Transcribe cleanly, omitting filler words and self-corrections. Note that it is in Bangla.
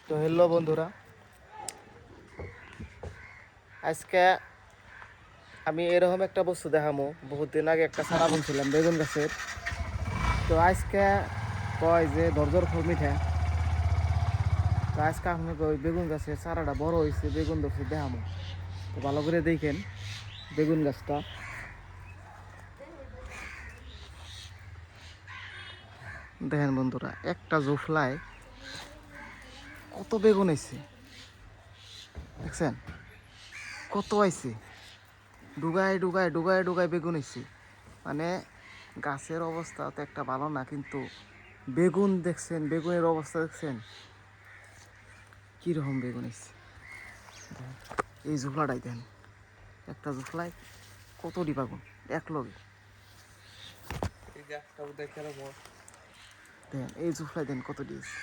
তো হ্যালো বন্ধুরা, আজকে আমি এরকম একটা বস্তু দেখামো। বহুত দিন আগে একটা চারা বুনছিলাম বেগুন গাছের। তো আজকে কয় যে দরজর ফল মিঠা। তো আজকে আপনাকে ওই বেগুন গাছের চারাটা বড় হয়েছে, বেগুন ধরছে দেখামো। তো ভালো করে দেখেন বেগুন গাছটা। দেখেন বন্ধুরা, একটা জোফলায় কত বেগুন হয়েছে দেখছেন, কত আইছে। ডুগায় ডুগায় ডুগায় ডুগায় বেগুন হয়েছে। মানে গাছের অবস্থা তো একটা ভালো না, কিন্তু বেগুন দেখছেন, বেগুনের অবস্থা দেখছেন কীরকম বেগুন এসছে। এই জুফলাটাই দেন, একটা জুফলায় কতটি বেগুন এক লগে দেন। এই জুফলায় দেন কতটি এসছে।